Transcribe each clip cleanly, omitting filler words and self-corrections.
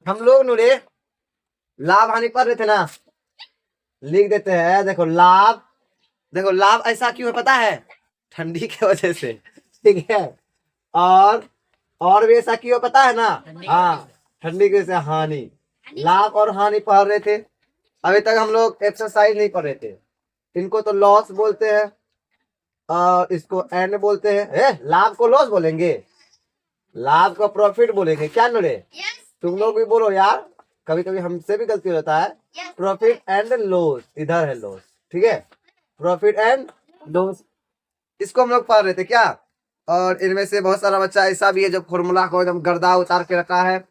हम लोग नुरे लाभ हानि पढ़ रहे थे ना, लिख देते हैं। देखो लाभ, देखो लाभ ऐसा क्यों है पता है? ठंडी की वजह से, ठीक है। और भी ऐसा क्यों पता है ना? हाँ, ठंडी की वजह से हानि। लाभ और हानि पढ़ रहे थे। अभी तक हम लोग एक्सरसाइज नहीं पढ़ रहे थे। इनको तो लॉस बोलते हैं और इसको एंड बोलते हैं। लाभ को लॉस बोलेंगे, लाभ को प्रॉफिट बोलेंगे क्या नुरे? तुम लोग भी बोलो यार, कभी कभी हमसे भी गलती हो जाता है। प्रॉफिट एंड लॉस, इधर है लॉस, ठीक है। प्रॉफिट एंड लॉस, इसको हम लोग पढ़ रहे थे क्या। और इनमें से बहुत सारा बच्चा ऐसा भी है जो फॉर्मूला को एकदम गर्दा उतार के रखा है।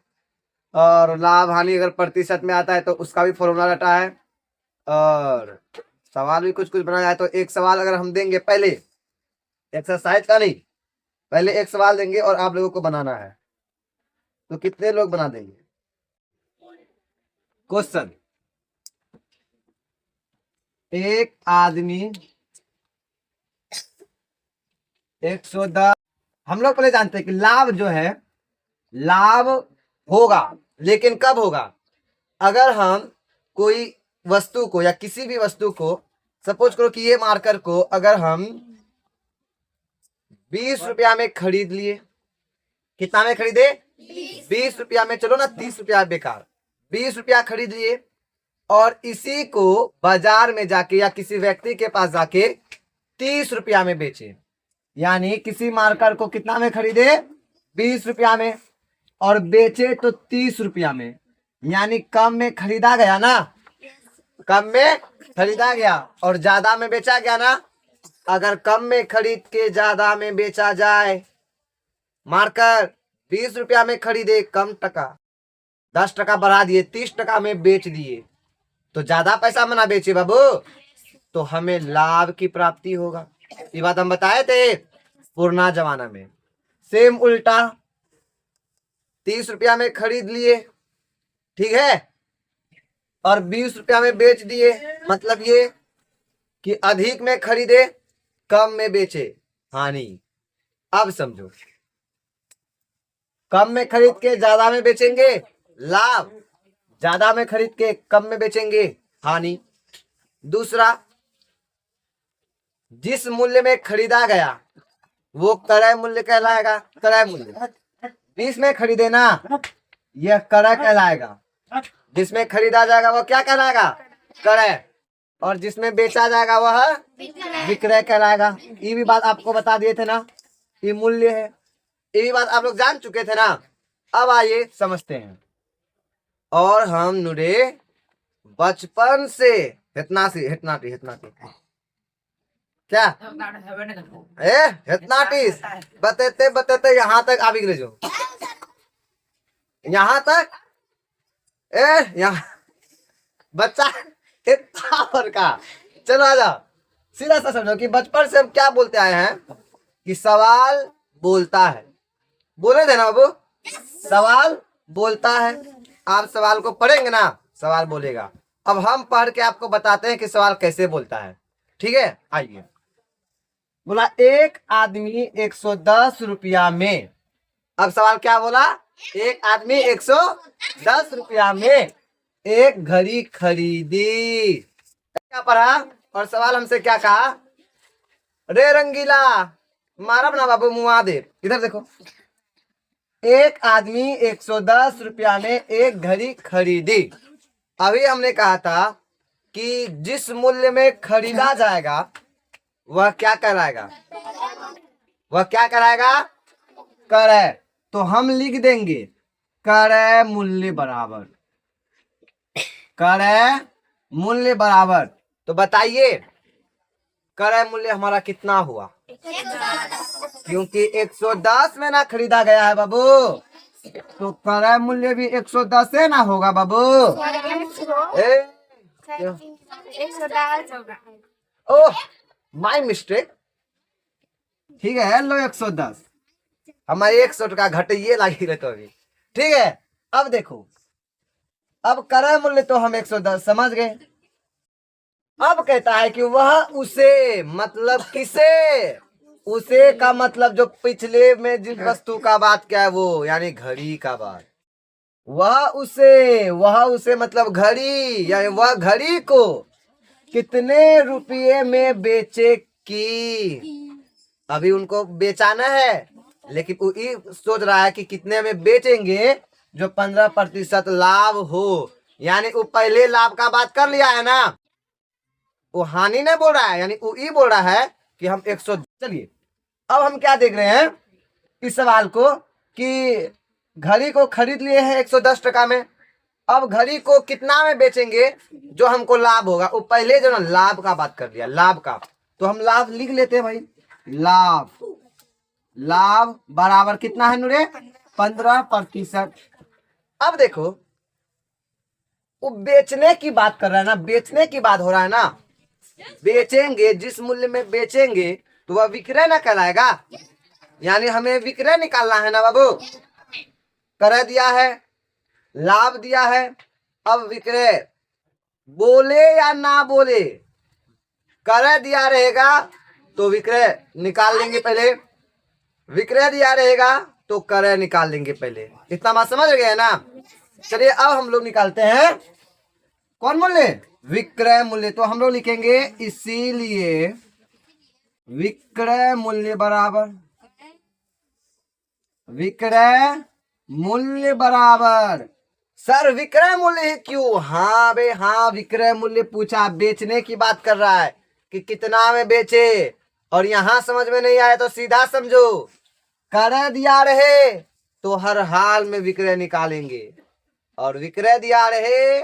और लाभ हानि अगर प्रतिशत में आता है तो उसका भी फॉर्मूला रटा है। और सवाल भी कुछ कुछ बनाया है। तो एक सवाल अगर हम देंगे, पहले एक्सरसाइज का नहीं, पहले एक सवाल देंगे और आप लोगों को बनाना है। तो कितने लोग बना देंगे? क्वेश्चन, एक आदमी 110। हम लोग पहले जानते हैं कि लाभ जो है, लाभ होगा, लेकिन कब होगा? अगर हम कोई वस्तु को या किसी भी वस्तु को, सपोज करो कि ये मार्कर को अगर हम 20 रुपया में खरीद लिए। कितना में खरीदे? 20 रुपया में। चलो ना 30 रुपया बेकार, 20 रुपया खरीद लिए और इसी को बाजार में जाके या किसी व्यक्ति के पास जाके 30 रुपया में बेचे। यानी किसी मार्कर को कितना में खरीदे? 20 रुपया में, और बेचे तो 30 रुपया में। यानी कम में खरीदा गया ना, कम में खरीदा गया और ज्यादा में बेचा गया ना। अगर कम में खरीद के ज्यादा में बेचा जाए, मार्कर 20 रुपया में खरीदे, कम टका 10 टका बढ़ा दिए, 30 टका में बेच दिए, तो ज्यादा पैसा में ना बेचे बाबू, तो हमें लाभ की प्राप्ति होगा। ये बात हम बताए थे पुराना जमाना में। सेम उल्टा, 30 रुपया में खरीद लिए, ठीक है, और 20 रुपया में बेच दिए। मतलब ये कि अधिक में खरीदे, कम में बेचे, हानि। अब समझो, कम में खरीद के ज्यादा में बेचेंगे, लाभ। ज्यादा में खरीद के कम में बेचेंगे, हानि। दूसरा, जिस मूल्य में खरीदा गया वो क्रय मूल्य कहलाएगा। क्रय मूल्य 20 में खरीदे ना, यह क्रय कहलाएगा। जिसमें खरीदा जाएगा वो क्या कहलाएगा? क्रय। और जिसमें बेचा जाएगा वह विक्रय कहलाएगा। ये भी बात आपको बता दिए थे ना, ये मूल्य है। ये भी बात आप लोग जान चुके थे ना। अब आइए समझते हैं। और हम नुरे बचपन से हितनाटी क्या हितनाटिस बतेते बतेते यहाँ तक आ गए जो, यहाँ तक यहाँ बच्चा इतना बड़का। चलो आ जाओ, सीधा सा समझो कि बचपन से हम क्या बोलते आए हैं कि सवाल बोलता है। बोले थे ना बाबू, सवाल बोलता है। आप सवाल को पढ़ेंगे ना, सवाल बोलेगा। अब हम पढ़ के आपको बताते हैं कि सवाल कैसे बोलता है, ठीक है। आइए, बोला एक आदमी 110 रुपया में। अब सवाल क्या बोला? एक आदमी 110 रुपया में एक घड़ी खरीदी। क्या पढ़ा? और सवाल हमसे क्या कहा? रे रंगीला मारब ना बाबू, मुआ दे। इधर देखो, एक आदमी 110 रुपया में एक घड़ी खरीदी। अभी हमने कहा था कि जिस मूल्य में खरीदा जाएगा वह क्या कहलाएगा? वह क्या कहलाएगा? क्रय। तो हम लिख देंगे क्रय मूल्य बराबर, क्रय मूल्य बराबर। तो बताइए क्रय मूल्य हमारा कितना हुआ? क्योंकि 110 में ना खरीदा गया है बाबू, तो क्रय मूल्य भी 110 से ना होगा बाबू। 110 होगा। ओह माय मिस्टेक, ठीक है। लो 110, हमारे 100 टका घटिए लगी रहे तो अभी, ठीक है। अब देखो, अब क्रय मूल्य तो हम 110 समझ गए। अब कहता है कि वह उसे, मतलब किसे? उसे का मतलब जो पिछले में जिस वस्तु का बात क्या है वो, यानी घड़ी का बात। वह उसे मतलब घड़ी, यानी वह घड़ी को कितने रुपये में बेचेगी। अभी उनको बेचाना है, लेकिन वो ये सोच रहा है कि कितने में बेचेंगे जो 15% लाभ हो। यानी वो पहले लाभ का बात कर लिया है ना, वो हानि नहीं बोल रहा है, यानी वो ये बोल रहा है कि हम 100। चलिए अब हम क्या देख रहे हैं इस सवाल को, कि घड़ी को खरीद लिए हैं 110 टका में, अब घड़ी को कितना में बेचेंगे जो हमको लाभ होगा। वो पहले जो ना लाभ का बात कर दिया, लाभ का, तो हम लाभ लिख लेते हैं भाई। लाभ, लाभ बराबर कितना है नूरे, 15%। अब देखो वो बेचने की बात कर रहा है ना, बेचने की बात हो रहा है ना, बेचेंगे जिस मूल्य में बेचेंगे तो वह विक्रय ना कहलाएगा। यानी हमें विक्रय निकालना है ना बाबू। कर दिया है, लाभ दिया है, अब विक्रय बोले या ना बोले, कर दिया रहेगा तो विक्रय निकाल लेंगे पहले, विक्रय दिया रहेगा तो कर निकाल लेंगे पहले। इतना बात समझ गए ना। चलिए अब हम लोग निकालते हैं कौन मूल्य, विक्रय मूल्य। तो हम लोग लिखेंगे इसीलिए विक्रय मूल्य बराबर, विक्रय मूल्य बराबर। सर विक्रय मूल्य ही क्यों, हाँ बे हाँ, विक्रय मूल्य पूछा, बेचने की बात कर रहा है कि कितना में बेचे। और यहां समझ में नहीं आया तो सीधा समझो, कर दिया रहे तो हर हाल में विक्रय निकालेंगे, और विक्रय दिया रहे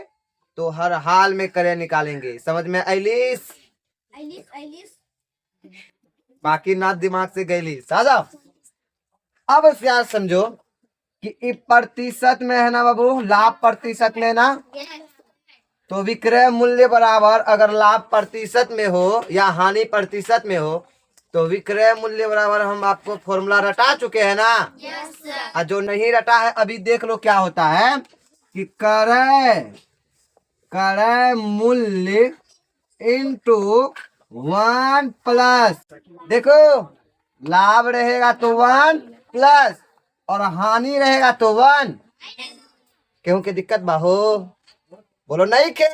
तो हर हाल में क्रय निकालेंगे। समझ में आइलिस, बाकी ना दिमाग से गईली साजा। अब यार समझो कि प्रतिशत में है ना बाबू, लाभ प्रतिशत में ना, तो विक्रय मूल्य बराबर अगर लाभ प्रतिशत में हो या हानि प्रतिशत में हो तो विक्रय मूल्य बराबर, हम आपको फॉर्मूला रटा चुके हैं ना। और जो नहीं रटा है अभी देख लो क्या होता है कि क्रय मूल्य इंटू 1 प्लस, देखो लाभ रहेगा तो 1 प्लस और हानि रहेगा तो 1। क्यों के दिक्कत बाहो, बोलो नहीं के।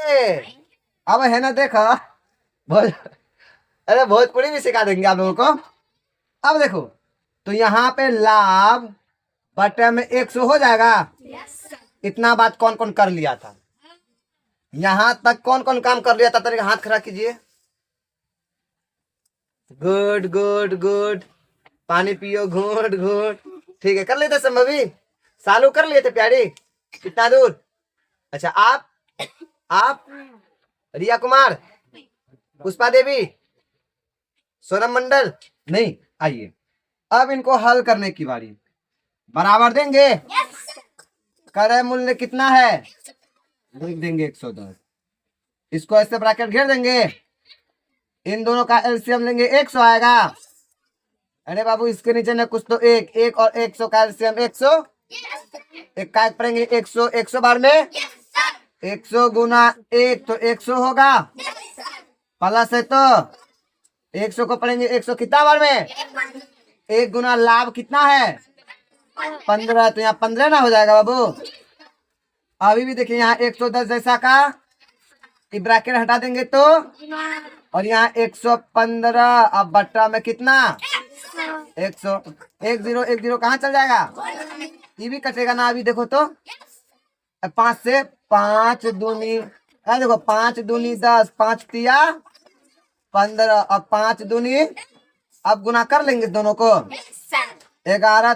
अब है ना देखो अरे भोजपुरी भी सिखा देंगे आप लोगों को। अब देखो तो यहाँ पे लाभ बटे में 100 हो जाएगा। इतना बात कौन कौन कर लिया था, यहाँ तक कौन कौन काम कर लिया था, तरीका हाथ खड़ा कीजिए। गुड गुड गुड, पानी पियो घूट घूट। ठीक है कर लेते संभवी, सालू कर लिए थे प्यारी। कितना दूर, अच्छा आप रिया कुमार, पुष्पा देवी, सोनम मंडल नहीं। आइए अब इनको हल करने की बारी, बराबर देंगे। क्रय मूल्य कितना है, लिख देंगे 110, इसको ऐसे ब्रैकेट घेर देंगे, इन दोनों का एलसीएम लेंगे 100 आएगा। अरे बाबू इसके नीचे ना कुछ तो एक और 100 का एलसीएम 100, एक का पढ़ेंगे 100, 100 बार में 100 गुना 1 तो 100 होगा, प्लस है तो 100 को पढ़ेंगे 100 कितना बार में, 1 गुना लाभ कितना है 15, तो यहाँ 15 ना हो जाएगा बाबू। अभी भी देखिए यहाँ 110 जैसा का ब्रैकेट हटा देंगे तो, और यहाँ 115, अब बट्टा में कितना 100, 10 कहाँ चल जाएगा, ये भी कटेगा ना। अभी देखो तो 5 से 5 दूनी, देखो 5 दूनी 10, 5 तिया 15, अब 5 दूनी, अब गुना कर लेंगे दोनों को, 11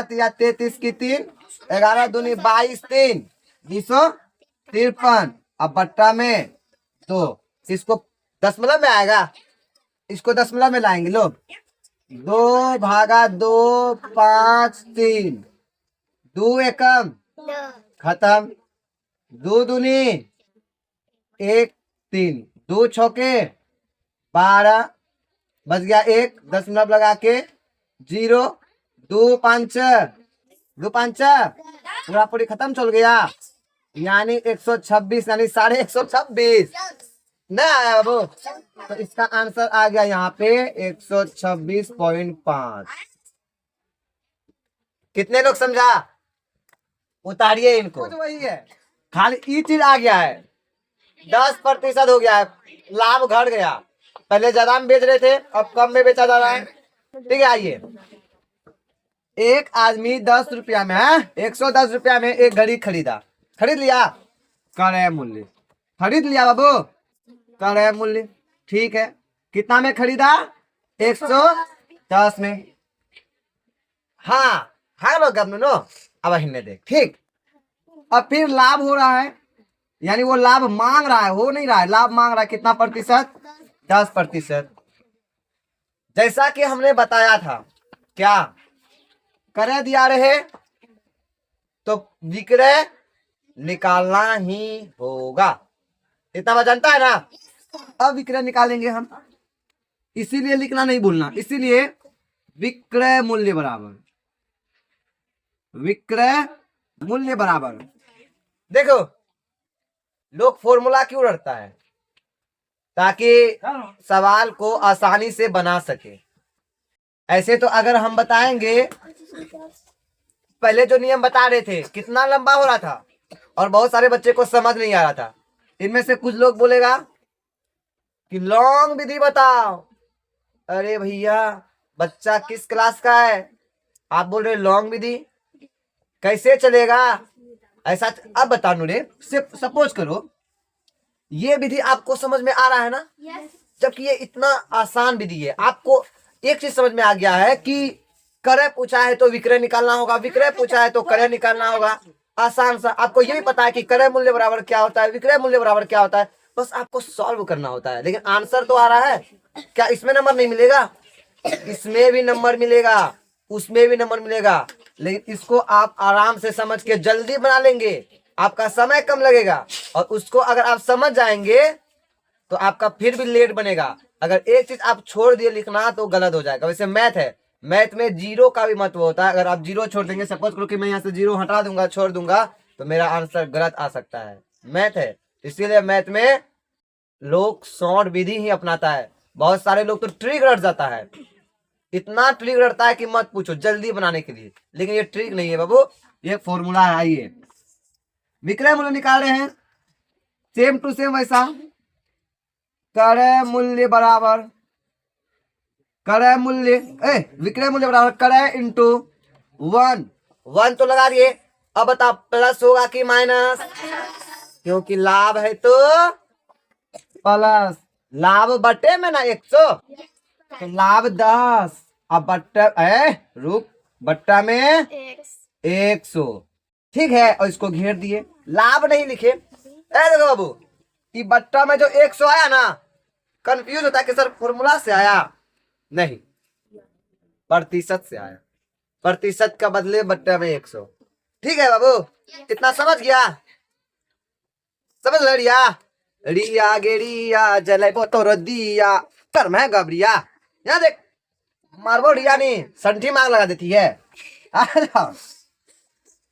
तिया 33 की 3, 11 दूनी 22, 3 253, अब बट्टा में 2, इसको दशमलव में आएगा, इसको दशमलव में लाएंगे लोग, 2 भागा 2 5 3, 2 एकम खत्म, 2 दूनी 1 3, 2 छौके 12, बच गया 1, दशमलव लगा के 0, 2 5 पूरा पूरी खत्म चल गया, यानी 126, यानी 126 ना आया बाबू। तो इसका आंसर आ गया यहाँ पे 126.5। कितने लोग समझा, उतारिए इनको। कुछ वही है, खाली ये चीज आ गया है, 10% हो गया है, लाभ घट गया। पहले ज्यादा में बेच रहे थे, अब कम में बेचा जा रहा है। ठीक है, आइए, एक आदमी 10 रुपया में 110 रुपया में एक घड़ी खरीदा, खरीद लिया, क्रय मूल्य, खरीद लिया बाबू, क्रय मूल्य। ठीक है, कितना में खरीदा? 110 में। हाँ हाँ लोग नो, अब हिन्ने देख। ठीक, अब फिर लाभ हो रहा है, यानी वो लाभ मांग रहा है, हो नहीं रहा है, लाभ मांग रहा है। कितना प्रतिशत? 10%। जैसा कि हमने बताया था, क्या क्रय दिया रहे तो विक्रय निकालना ही होगा, इतना बात जानता है ना। अब विक्रय निकालेंगे हम, इसीलिए लिखना नहीं भूलना, इसीलिए विक्रय मूल्य बराबर, विक्रय मूल्य बराबर। देखो लोग फॉर्मूला क्यों रटता है? ताकि सवाल को आसानी से बना सके। ऐसे तो अगर हम बताएंगे, पहले जो नियम बता रहे थे कितना लंबा हो रहा था और बहुत सारे बच्चे को समझ नहीं आ रहा था। इनमें से कुछ लोग बोलेगा कि लॉन्ग विधि बताओ। अरे भैया, बच्चा किस क्लास का है, आप बोल रहे लॉन्ग विधि कैसे चलेगा? ऐसा अब बता रे, सपोज करो ये विधि आपको समझ में आ रहा है ना, जबकि ये इतना आसान विधि है। आपको एक चीज समझ में आ गया है कि क्रय पूछा है तो विक्रय निकालना होगा, विक्रय पूछा है तो क्रय निकालना होगा। आसान सा। आपको ये भी पता है कि क्रय मूल्य बराबर क्या होता है, विक्रय मूल्य बराबर क्या होता है, बस आपको सॉल्व करना होता है। लेकिन आंसर तो आ रहा है। क्या इसमें नंबर नहीं मिलेगा? इसमें भी नंबर मिलेगा, उसमें भी नंबर मिलेगा, लेकिन इसको आप आराम से समझ के जल्दी बना लेंगे, आपका समय कम लगेगा। और उसको अगर आप समझ जाएंगे तो आपका फिर भी लेट बनेगा। अगर एक चीज आप छोड़ दिए लिखना तो गलत हो जाएगा। वैसे मैथ है, मैथ में जीरो का भी महत्व होता है। अगर आप जीरो छोड़ देंगे, सपोज करो कि मैं यहाँ से जीरो हटा दूंगा, छोड़ दूंगा, तो मेरा आंसर गलत आ सकता है। मैथ है, इसीलिए मैथ में लोग शॉर्ट विधि ही अपनाता है। बहुत सारे लोग तो ट्रिक रट जाता है, इतना ट्रिक रटता है कि मत पूछो, जल्दी बनाने के लिए। लेकिन ये ट्रिक नहीं है बाबू, ये फॉर्मूला है। आइए विक्रय मूल्य निकाल रहे हैं, सेम टू सेम वैसा। क्रय मूल्य बराबर, क्रय मूल्य विक्रय मूल्य बराबर क्रय इंटू 1 तो लगा दिए। अब बता प्लस होगा कि माइनस? क्योंकि लाभ है तो प्लस, लाभ बटे में ना 100, तो लाभ 10, अब बट्टा रुक, बट्टा में 100। ठीक है, और इसको घेर दिए, लाभ नहीं लिखे। देखो बाबू, कि बट्टा में जो 100 आया ना, कंफ्यूज होता है कि सर फॉर्मूला से आया, नहीं प्रतिशत से आया, प्रतिशत का बदले बट्टा में 100। ठीक है बाबू, इतना समझ गया? समझ ल रिया? रिया गेरिया जलेबो तो दिया कर मैं गबरिया। यहाँ देख, मारबो रिया नहीं, संठी मांग लगा देती है।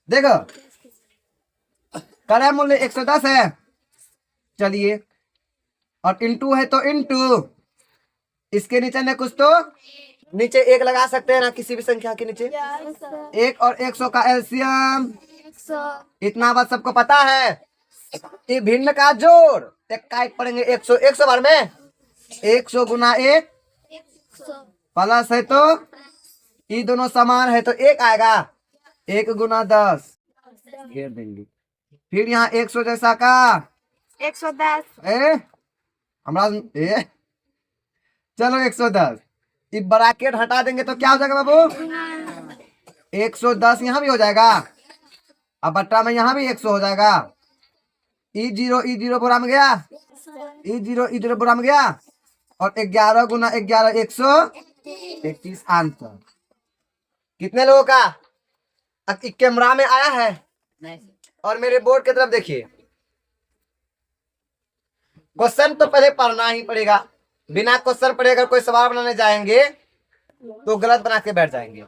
देखो क्रय मूल्य 110 है, चलिए, और इंटू है तो इंटू, इसके नीचे ने कुछ तो नीचे एक लगा सकते हैं ना, किसी भी संख्या के नीचे। 1 और 100 का एलसीएम, इतना बात सबको पता है। ये भिन्न का जोड़, एक का एक पढ़ेंगे, 100 100 बार में 100 गुना 1 प्लस है तो ये दोनों समान है तो 1 आएगा, 1 गुना 10 घेर देंगे। फिर यहाँ 100 जैसा का 110 हमरा चलो 110, ये ब्रैकेट हटा देंगे तो क्या हो जाएगा बाबू? 110 यहाँ भी हो जाएगा, अब बट्टा में यहाँ भी 100 हो जाएगा। ई जीरो बुरा में गया, ई जीरो बुरा में गया, और 11 गुना 11 131 आंसर। कितने लोगों का कैमरा में आया है? नहीं। और मेरे बोर्ड की तरफ देखिए, क्वेश्चन तो पहले पढ़ना ही पड़ेगा। बिना क्वेश्चन पढ़े अगर कोई सवाल बनाने जाएंगे तो गलत बना के बैठ जाएंगे।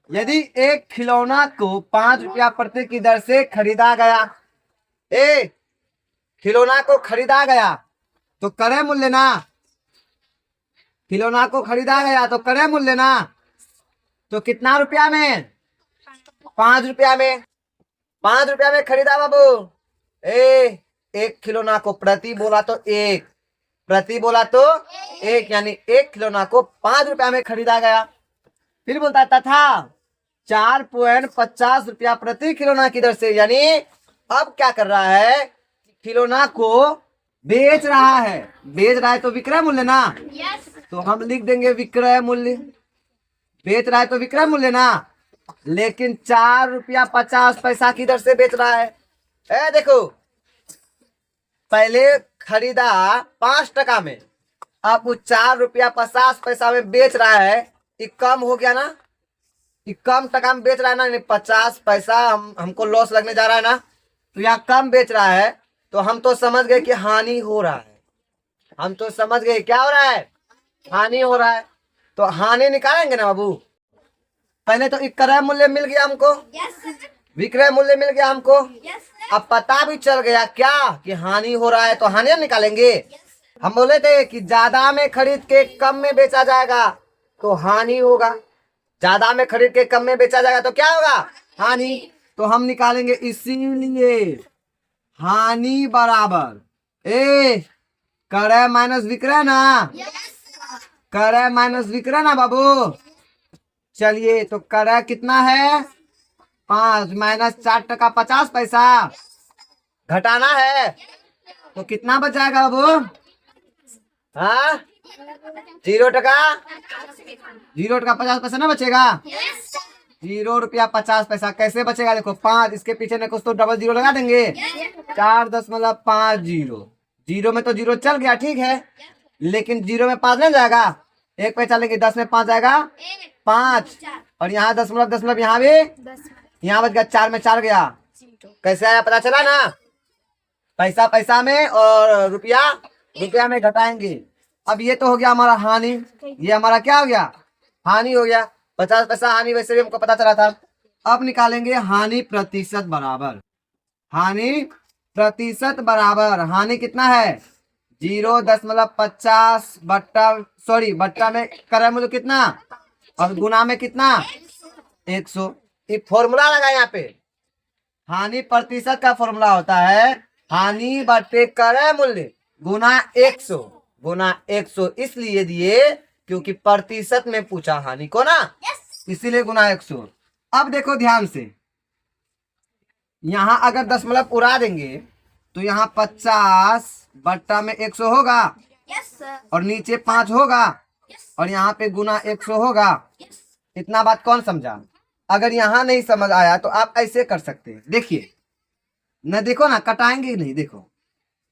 यदि एक खिलौना को 5 रुपया प्रति की दर से खरीदा गया, खिलौना को खरीदा गया तो क्रय मूल्य ना, खिलौना को खरीदा गया तो क्रय मूल्य ना, तो कितना रुपया में? 5 रुपया में। ₹5 में खरीदा बाबू। ए 1 खिलौना को प्रति बोला तो एक, प्रति बोला तो एक, यानी 1 खिलौना को ₹5 में खरीदा गया। फिर बोलता है तथा 4.50 प्रति खिलौना की दर से, यानी अब क्या कर रहा है, खिलौना को बेच रहा है। बेच रहा है तो विक्रय मूल्य ना, तो हम लिख देंगे विक्रय मूल्य। बेच रहा है तो विक्रय मूल्य ना, लेकिन ₹4.50 की दर से बेच रहा है। देखो, पहले खरीदा 5 टका में, अब वो ₹4.50 में बेच रहा है। ये कम हो गया ना, ये कम टका में बेच रहा है ना, 50 पैसा हमको लॉस लगने जा रहा है ना, तो यहाँ कम बेच रहा है, तो हम तो समझ गए कि हानि हो रहा है। हम तो समझ गए क्या हो रहा है, हानि हो रहा है। तो हानि निकालेंगे ना बाबू। पहले तो विक्रय मूल्य मिल गया हमको, विक्रय मूल्य मिल गया हमको। अब पता भी चल गया क्या कि हानि हो रहा है, तो हानि निकालेंगे। हम बोले थे कि ज्यादा में खरीद के कम में बेचा जाएगा तो हानि होगा, ज्यादा में खरीद के कम में बेचा जाएगा तो क्या होगा, हानि। तो हम निकालेंगे, इसीलिए हानि बराबर क्रय माइनस विक्रय ना, क्रय माइनस विक्रय ना बाबू। चलिए, तो क्रय कितना है, 5 माइनस 4 टका 50 पैसा घटाना है, तो कितना बच जाएगा बाबू, हाँ 0 टका, 0 टका 50 पैसा ना बचेगा, ₹0.50। कैसे बचेगा, देखो 5, इसके पीछे ने कुछ तो डबल 0 लगा देंगे, 4.50। 0 में तो 0 चल गया, ठीक है, लेकिन 0 में 5 नहीं जाएगा, 1 पे चलेंगे, 10 में 5 जाएगा 5, और यहाँ दशमलव यहाँ भी, यहाँ बच गया 4 में 4 गया। कैसे आया पता चला ना, पैसा पैसा में और रुपया रुपया में घटाएंगे। अब ये तो हो गया हमारा हानि, ये हमारा क्या हो गया, हानि हो गया। 50 पैसा हानि वैसे भी हमको पता चला था। अब निकालेंगे हानि प्रतिशत बराबर, हानि प्रतिशत बराबर, हानि कितना है 0.50 बट्टा में क्रय मूल्य कितना और गुना में कितना 100। एक फॉर्मूला लगा यहाँ पे, हानि प्रतिशत का फॉर्मूला होता है हानि बटे क्रय मूल्य गुना 100, गुना 100 इसलिए दिए क्योंकि प्रतिशत में पूछा हानि को ना, इसीलिए गुना 100। अब देखो ध्यान से, यहाँ अगर दशमलव उड़ा देंगे तो यहाँ 50 बट्टा में 100 होगा, और नीचे 5 होगा, और यहाँ पे गुना 100 होगा। इतना बात कौन समझा? अगर यहाँ नहीं समझ आया तो आप ऐसे कर सकते हैं, देखिए न, देखो ना, कटाएंगे नहीं, देखो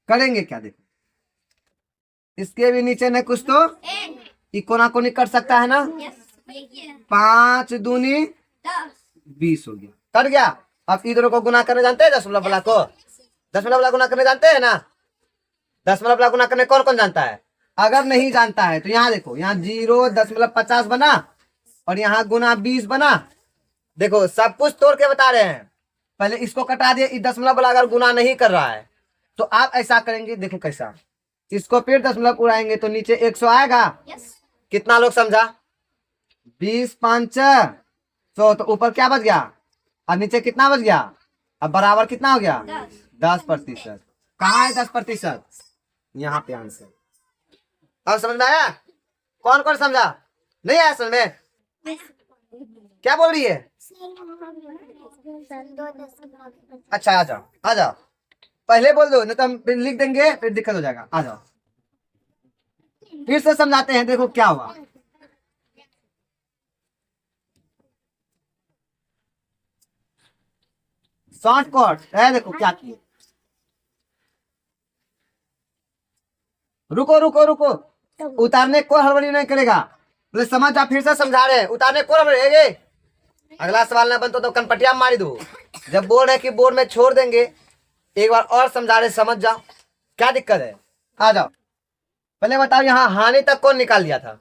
करेंगे क्या, देखो इसके भी नीचे न कुछ तो कोना कोनी कर सकता है ना, 5 दूनी 20 हो गया, कट गया। अब इधरों को गुना करने जानते हैं, दशमलव वाला को, दशमलव वाला गुना करने जानते हैं ना, दशमलव वाला गुना करने कौन कौन जानता है? अगर नहीं जानता है तो यहाँ देखो, यहाँ 0.50 बना और यहाँ गुना 20 बना। देखो सब कुछ तोड़ के बता रहे हैं, पहले इसको कटा दिए, दशमलव वाला अगर गुना नहीं कर रहा है तो आप ऐसा करेंगे, देखो कैसा, इसको फिर दशमलव उड़ाएंगे तो नीचे 100 आएगा। कितना लोग समझा? 20 5 100, तो ऊपर क्या बच गया और नीचे कितना बच गया? अब बराबर कितना हो गया? 10%। कहाँ है 10%? यहाँ पे आंसर। अब समझ में आया? कौन कौन समझा? नहीं आया समझ में? क्या बोल रही है? अच्छा आ जाओ, आ जाओ, पहले बोल दो नहीं तो हम फिर लिख देंगे, फिर दिक्कत हो जाएगा। आ जाओ, फिर से समझाते हैं, देखो क्या हुआ। शॉर्टकट है, देखो क्या किए। रुको रुको रुको, उतारने को हड़बड़ी नहीं करेगा, बोले समझ जा, फिर से समझा रहे हैं, उतारने को हड़बड़ी। अगला सवाल ना बनता तो कनपटिया मारी दो। जब बोल रहे कि बोर्ड में छोड़ देंगे, एक बार और समझा रहे, समझ जाओ क्या दिक्कत है। आ जाओ, पहले बताओ यहाँ हानि तक कौन निकाल लिया था?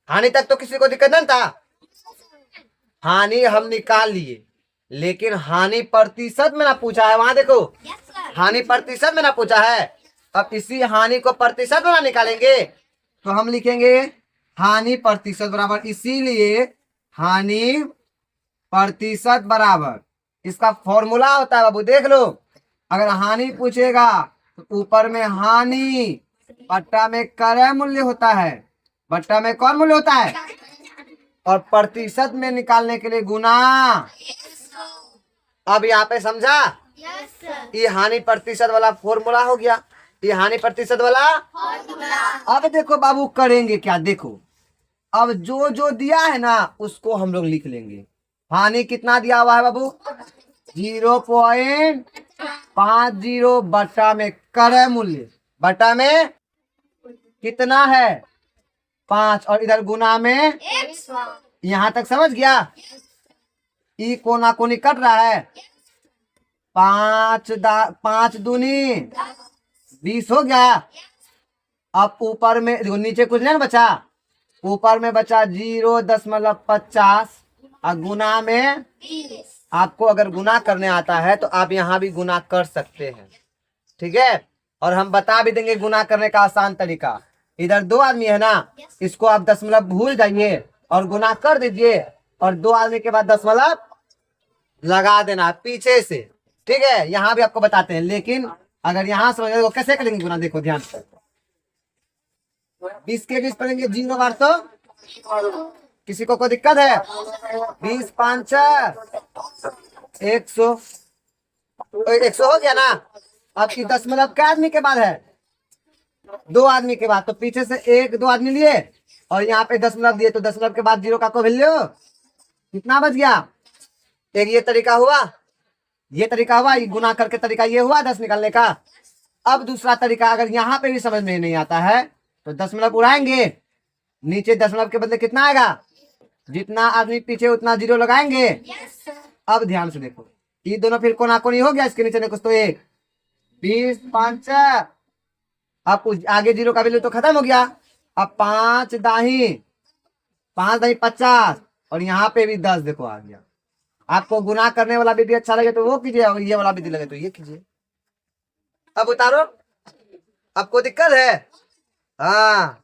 हानि तक तो किसी को दिक्कत नहीं था, हानि हम निकाल लिए, लेकिन हानि प्रतिशत में ना पूछा है। वहां देखो हानि प्रतिशत में ना पूछा है। अब इसी हानि को प्रतिशत में ना निकालेंगे तो हम लिखेंगे हानि प्रतिशत बराबर, इसीलिए हानि प्रतिशत बराबर इसका फॉर्मूला होता है बाबू, देख लो। अगर हानि पूछेगा तो ऊपर में हानि, बट्टा में क्रय मूल्य होता है, बट्टा में कौन मूल्य होता है, और प्रतिशत में निकालने के लिए गुना। अब यहाँ पे समझा, ये हानि प्रतिशत वाला फॉर्मूला हो गया, ये हानि प्रतिशत वाला। अब देखो बाबू करेंगे क्या, देखो अब जो जो दिया है ना उसको हम लोग लिख लेंगे। हानि कितना दिया हुआ है बाबू, 0.50 बट्टा में क्रय मूल्य, बट्टा में कितना है 5, और इधर गुना में। यहाँ तक समझ गया, ई कोना कोनी कट रहा है, 5 दूनी 20 हो गया। अब ऊपर में देखो, नीचे कुछ नहीं ना बचा, ऊपर में बचा 0.50 और गुना में। आपको अगर गुना करने आता है तो आप यहाँ भी गुना कर सकते हैं, ठीक है। और हम बता भी देंगे गुना करने का आसान तरीका। इधर 2 आदमी है ना, इसको आप दशमलव भूल जाइए और गुना कर दीजिए, और 2 आदमी के बाद दशमलव लगा देना पीछे से, ठीक है। यहाँ भी आपको बताते हैं, लेकिन अगर यहाँ समझ रहे हो कैसे करेंगे गुना, देखो ध्यान से। 20 के 20 पढ़ेंगे 0 बार, तो किसी को कोई दिक्कत है? 20 5 100, 100 हो गया ना। अब की दशमलव क्या आदमी के बाद है, 2 आदमी के बाद, तो पीछे से 1 2 आदमी लिए और यहाँ पे दशमलव दिए, तो दशमलव के बाद 0 का को वैल्यू कितना बच गया। एक ये तरीका हुआ, ये तरीका हुआ, ये गुना करके तरीका ये हुआ 10 निकालने का। अब दूसरा तरीका, अगर यहाँ पे भी समझ में नहीं आता है तो दशमलव उड़ाएंगे, नीचे दशमलव के बदले कितना आएगा, जितना आदमी पीछे उतना 0 लगाएंगे। अब ध्यान से देखो, ये दोनों फिर कोना कोनी हो गया, इसके नीचे कुछ तो 1 20 5, अब आगे 0 का वैल्यू तो खत्म हो गया। अब 5 दाही 50 और यहाँ पे भी 10 देखो आ गया। आपको गुना करने वाला विधि अच्छा लगे तो वो कीजिए, और ये वाला विधि लगे तो ये कीजिए। अब उतारो, आपको दिक्कत है? हाँ,